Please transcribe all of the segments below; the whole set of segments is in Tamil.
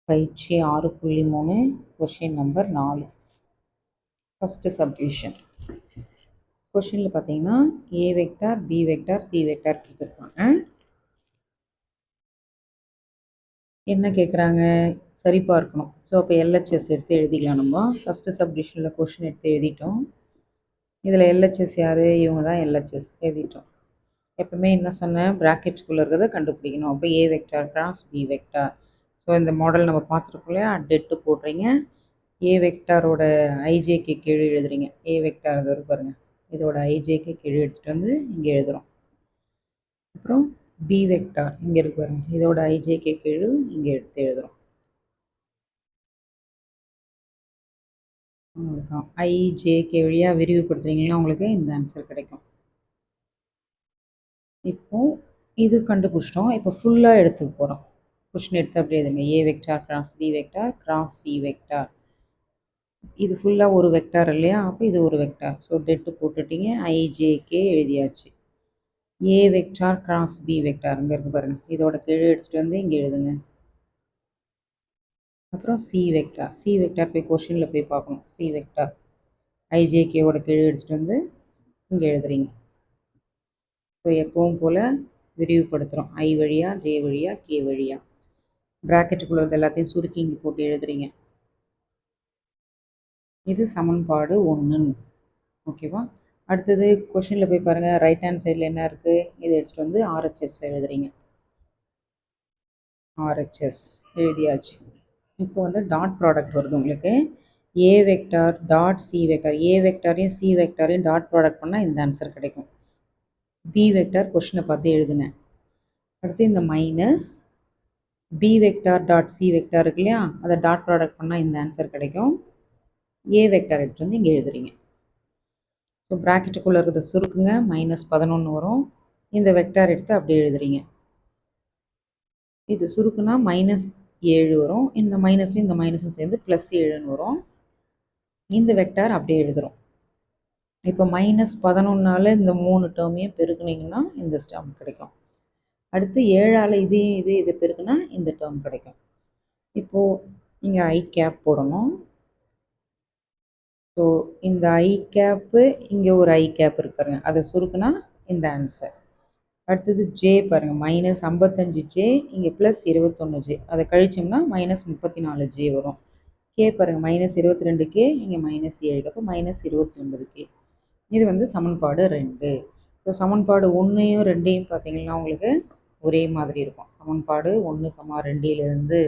பயிற்சி 6.3 கொஷின் நம்பர் 4 ஃபஸ்ட்டு சப்டிவிஷன். கொஷினில் பார்த்தீங்கன்னா A vector, B vector, C vector கொடுத்துருக்காங்க. என்ன கேட்குறாங்க? சரி பார்க்கணும். ஸோ அப்போ எல்ஹெச்எஸ் எடுத்து எழுதிக்கலாம். நம்ம ஃபஸ்ட்டு சப்டிவிஷனில் கொஷின் எடுத்து எழுதிட்டோம். இதில் எல்ஹெச்எஸ் யார்? இவங்க தான் எல்ஹெச்எஸ் எழுதிட்டோம். எப்பவுமே என்ன சொன்னேன்? ப்ராக்கெட்டுக்குள்ளே இருக்கிறத கண்டுபிடிக்கணும். அப்போ A vector cross B vector. So இந்த மாடல் நம்ம பார்த்துருக்கோம் இல்லையா? டெட்டு போடுறீங்க. ஏ வெக்டாரோட ஐஜேக்கு கீழே எழுதுறீங்க. ஏ வெக்டார் அது பாருங்கள், இதோட ஐஜேக்கு கீழே எடுத்துகிட்டு வந்து இங்கே எழுதுகிறோம். அப்புறம் பி வெக்டார் இங்கே இருக்கு பாருங்க, இதோட ஐஜேக்கு கீழே இங்கே எடுத்து எழுதுகிறோம். ஐஜேகே வழியாக விரிவுபடுத்துறீங்கன்னா உங்களுக்கு இந்த ஆன்சர் கிடைக்கும். இப்போ இது கண்டுபிடிச்சிட்டோம். இப்போ ஃபுல்லாக எடுத்துக்க போகிறோம். கொஷின் எடுத்து அப்படியே எழுதுங்க. A vector cross B vector cross C vector. இது ஃபுல்லாக ஒரு வெக்டார் இல்லையா? அப்போ இது ஒரு வெக்டார். ஸோ டெட்டு போட்டுட்டீங்க. ஐஜேகே எழுதியாச்சு. A vector cross B vector இங்கே இருக்குது பாருங்கள், இதோட கீழே எடுத்துகிட்டு வந்து இங்கே எழுதுங்க. அப்புறம் சி வெக்டார். சி வெக்டார் போய் கொஷினில் போய் பார்க்கணும். சி வெக்டார் ஐஜேகேவோட கீழே எடுத்துகிட்டு வந்து இங்கே எழுதுறீங்க. ஸோ எப்பவும் போல் விரிவுபடுத்துகிறோம். ஐ வழியாக, ஜே வழியாக, கே வழியாக. ப்ராக்கெட்டுக்குள்ளே எல்லாத்தையும் சுருக்கி இங்கே போட்டு எழுதுறீங்க. இது சமன்பாடு 1. ஓகேவா? அடுத்தது கொஷினில் போய் பாருங்கள். ரைட் ஹேண்ட் சைடில் என்ன இருக்குது? இதை எடுத்துகிட்டு வந்து ஆர்ஹெச்எஸில் எழுதுறீங்க. ஆர்ஹெச்எஸ் எழுதியாச்சு. இப்போ வந்து டாட் ப்ராடக்ட் வருது உங்களுக்கு. ஏ வெக்டார் டாட் சி வெக்டார். ஏ வெக்டாரையும் சி வெக்டாரையும் டாட் ப்ராடக்ட் பண்ணால் இந்த ஆன்சர் கிடைக்கும். பி வெக்டார் கொஷினை பார்த்து எழுதுங்க. அடுத்து இந்த minus B vector dot C vector இருக்கு இல்லையா? அதை டாட் ப்ராடக்ட் பண்ணால் இந்த ஆன்சர் கிடைக்கும். ஏ வெக்டார் எடுத்து வந்து இங்கே எழுதுறீங்க. ஸோ ப்ராக்கெட்டுக்குள்ளே இருக்கிறத சுருக்குங்க. -11 வரும். இந்த வெக்டார் எடுத்து அப்படியே எழுதுறீங்க. இது சுருக்குனா -7 வரும். இந்த மைனஸும் இந்த மைனஸும் சேர்ந்து +7ன்னு வரும். இந்த வெக்டார் அப்படியே எழுதுகிறோம். இப்போ -11ஆல் இந்த 3 டேர்மையும் பெருக்குனிங்கன்னா இந்த டேர்ம் கிடைக்கும். அடுத்து 7ஆல் இது பெருக்குனா இந்த டேர்ம் கிடைக்கும். இப்போது இங்கே ஐ கேப் போடணும். ஸோ இந்த ஐ கேப்பு இங்கே ஒரு ஐ கேப் இருக்கு பாருங்க, அதை சுருக்குனா இந்த ஆன்சர். அடுத்தது ஜே பாருங்கள், -55J இங்கே +21J, அதை கழிச்சோம்னா -34J வரும். கே பாருங்கள், -22K இங்கே -7, அப்போ -29K. இது வந்து சமன்பாடு 2. ஸோ சமன்பாடு 1ஐயும் 2ஐயும் பார்த்தீங்கன்னா உங்களுக்கு ஒரே மாதிரி இருக்கும். சமன்பாடு 1, 2லேருந்து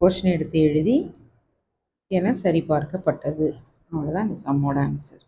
கொஷின் எடுத்து எழுதி என சரிபார்க்கப்பட்டது. அவ்வளோதான் இந்த சம்மோட ஆன்சர்.